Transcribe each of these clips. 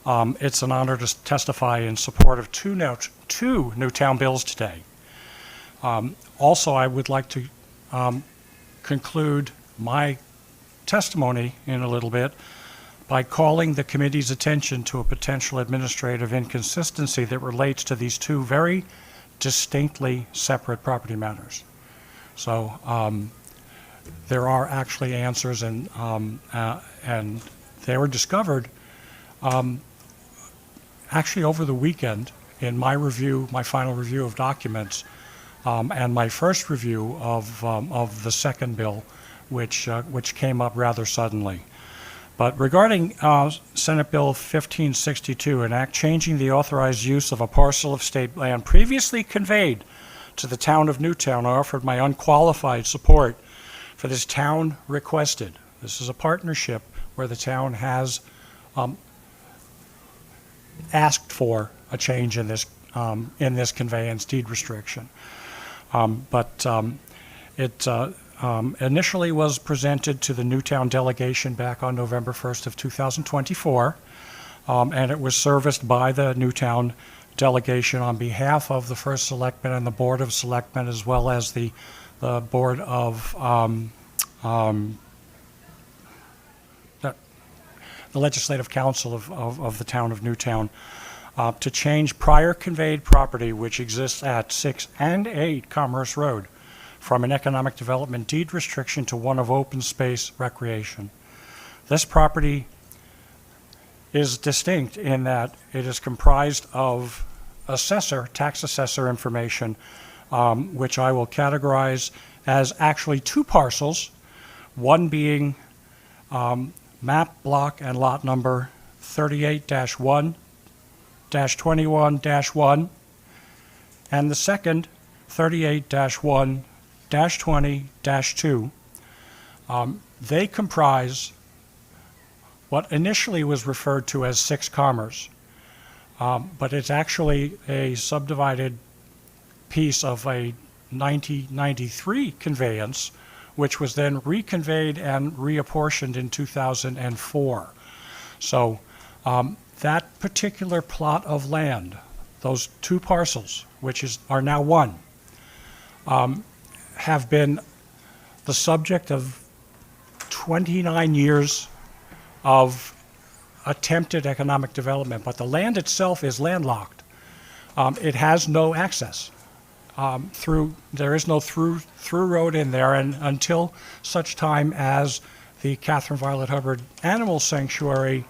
It's an honor to testify in support of two Newtown bills today. Also, I would like to conclude my testimony in a little bit by calling the committee's attention to a potential administrative inconsistency that relates to these two very distinctly separate property matters. So there are actually answers, and they were discovered actually over the weekend in my review, my final review of documents, and my first review of the second bill, which came up rather suddenly. But regarding Senate Bill 1562, an act changing the authorized use of a parcel of state land previously conveyed to the town of Newtown, I offered my unqualified support for this town requested. This is a partnership where the town has asked for a change in this conveyance deed restriction. It initially was presented to the Newtown delegation back on November 1st of 2024, and it was serviced by the Newtown delegation on behalf of the First Selectman and the Board of Selectmen, as well as the Board of the Legislative Council of the town of Newtown, to change prior conveyed property which exists at 6 and 8 Commerce Road from an economic development deed restriction to one of open space recreation. This property is distinct in that it is comprised of tax assessor information, which I will categorize as actually two parcels, one being map, block, and lot number 38-1-21-1, and the second 38-1-20-2. They comprise what initially was referred to as 6 Commerce, but it's actually a subdivided piece of a 1993 conveyance, which was then reconveyed and reapportioned in 2004. So that particular plot of land, those two parcels, which are now one, have been the subject of 29 years of attempted economic development, but the land itself is landlocked. It has no access. There is no through road in there, and until such time as the Catherine Violet Hubbard Animal Sanctuary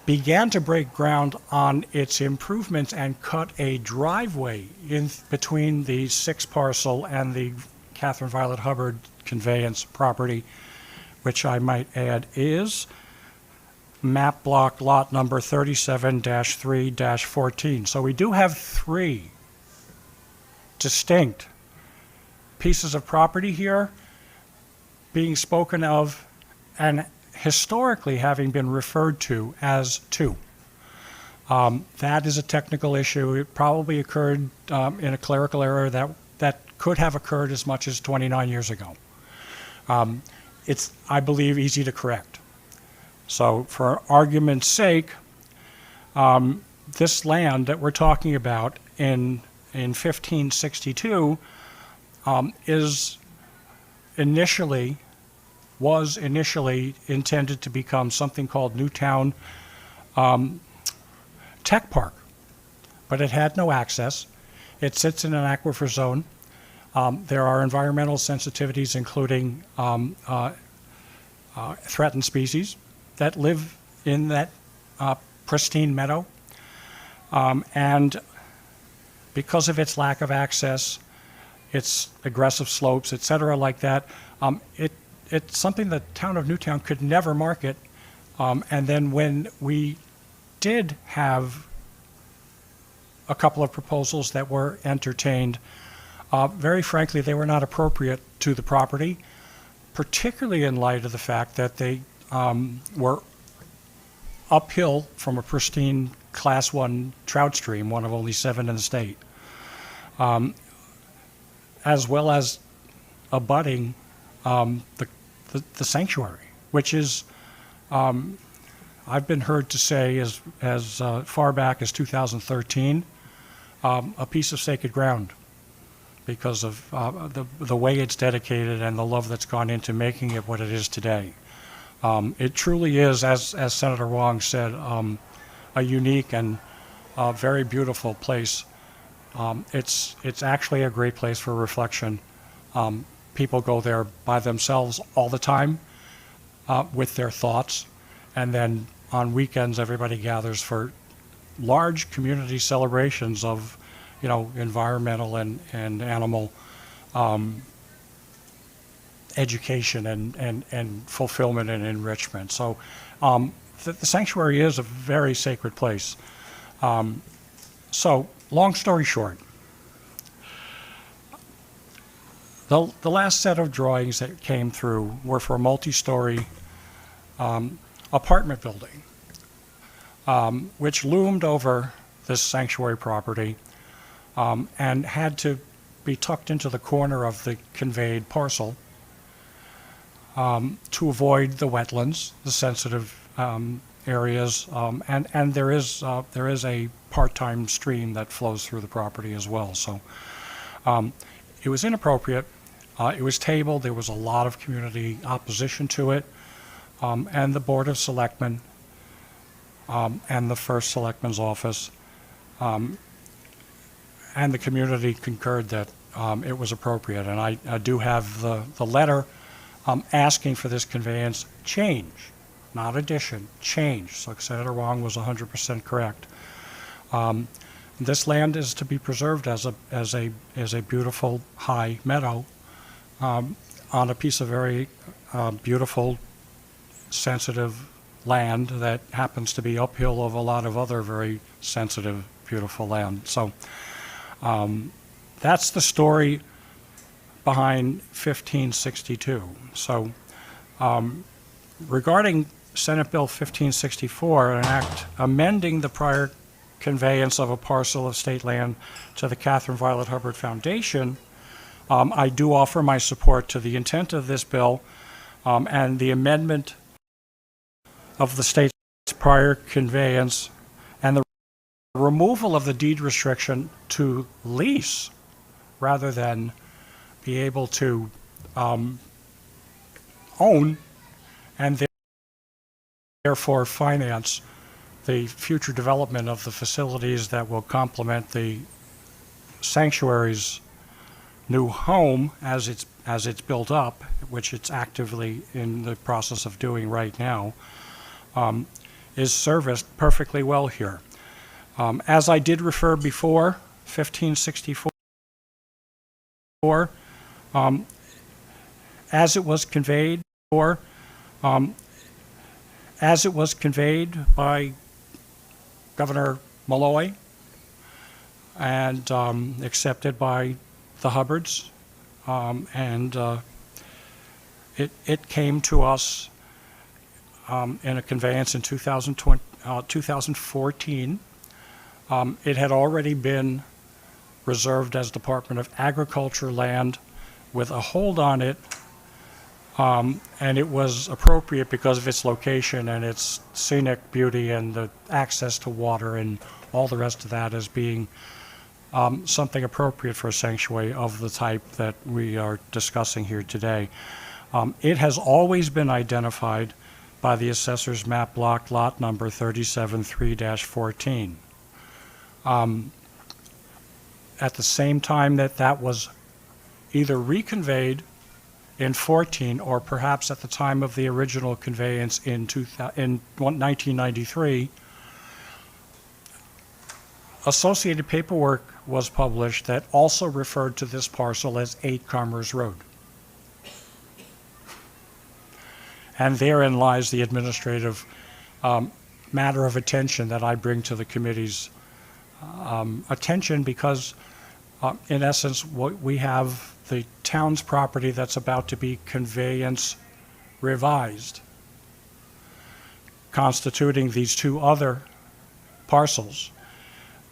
began to break ground on its improvements and cut a driveway in between the 6 parcel and the Catherine Violet Hubbard conveyance property, which I might add is map block lot number 37-3-14. So we do have 3 distinct pieces of property here being spoken of and historically having been referred to as 2. That is a technical issue. It probably occurred in a clerical error that could have occurred as much as 29 years ago. It's, I believe, easy to correct. So for argument's sake, this land that we're talking about in 1562 was initially intended to become something called Newtown Tech Park, but it had no access. It sits in an aquifer zone. There are environmental sensitivities, including threatened species that live in that pristine meadow, and because of its lack of access, its aggressive slopes, et cetera, like that, it's something the town of Newtown could never market. And then when we did have a couple of proposals that were entertained, very frankly, they were not appropriate to the property, particularly in light of the fact that they were uphill from a pristine Class 1 trout stream, one of only 7 in the state, as well as abutting the sanctuary, which is, I I've been heard to say as far back as 2013, a piece of sacred ground because of the way it's dedicated and the love that's gone into making it what it is today. It truly is, as Senator Wong said, a unique and very beautiful place. It's actually a great place for reflection. People go there by themselves all the time with their thoughts, and then on weekends everybody gathers for large community celebrations of, environmental and animal education and fulfillment and enrichment. So the sanctuary is a very sacred place. So long story short, the last set of drawings that came through were for a multi-story apartment building, which loomed over this sanctuary property and had to be tucked into the corner of the conveyed parcel to avoid the wetlands, the sensitive areas, and there is a part-time stream that flows through the property as well. So it was inappropriate. It was tabled. There was a lot of community opposition to it, and the Board of Selectmen and the First Selectman's office and the community concurred that it was appropriate. And I do have the letter asking for this conveyance change, not addition, change. So Senator Wong was 100% correct. This land is to be preserved as a beautiful high meadow on a piece of very beautiful, sensitive land that happens to be uphill of a lot of other very sensitive, beautiful land. So that's the story behind 1562. So regarding Senate Bill 1564, an act amending the prior conveyance of a parcel of state land to the Catherine Violet Hubbard Foundation, I do offer my support to the intent of this bill and the amendment of the state's prior conveyance and the removal of the deed restriction to lease rather than be able to own and therefore finance the future development of the facilities that will complement the sanctuary's new home as it's built up, which it's actively in the process of doing right now, is serviced perfectly well here. As I did refer before, 1564, as it was conveyed by Governor Malloy and accepted by the Hubbards, and it came to us in a conveyance in 2014. It had already been reserved as Department of Agriculture land with a hold on it, and it was appropriate because of its location and its scenic beauty and the access to water and all the rest of that as being something appropriate for a sanctuary of the type that we are discussing here today. It has always been identified by the assessor's map block lot number 373-14. At the same time that was either reconveyed in 14 or perhaps at the time of the original conveyance in 1993, associated paperwork was published that also referred to this parcel as 8 Commerce Road. And therein lies the administrative matter of attention that I bring to the committee's attention because, in essence, we have the town's property that's about to be conveyance revised, constituting these 2 other parcels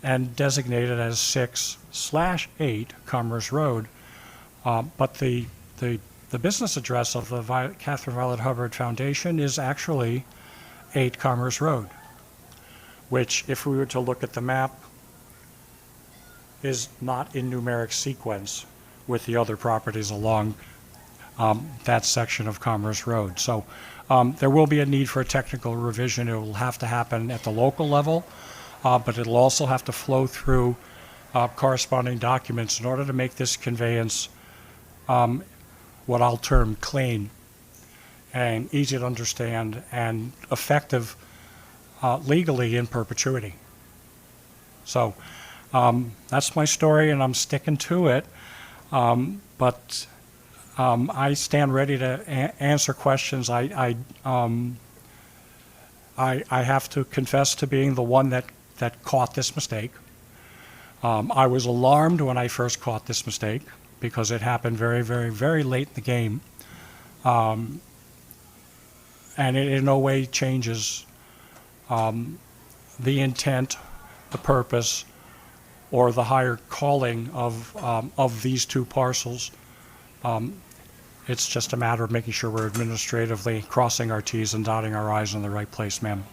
and designated as 6/8 Commerce Road. But the business address of the Catherine Violet Hubbard Foundation is actually 8 Commerce Road, which, if we were to look at the map, is not in numeric sequence with the other properties along that section of Commerce Road. So there will be a need for a technical revision. It will have to happen at the local level, but it'll also have to flow through corresponding documents in order to make this conveyance what I'll term clean and easy to understand and effective legally in perpetuity. So that's my story, and I'm sticking to it. But I stand ready to answer questions. I have to confess to being the one that caught this mistake. I was alarmed when I first caught this mistake because it happened very, very, very late in the game. And it in no way changes the intent, the purpose, or the higher calling of these 2 parcels. It's just a matter of making sure we're administratively crossing our T's and dotting our I's in the right place, ma'am.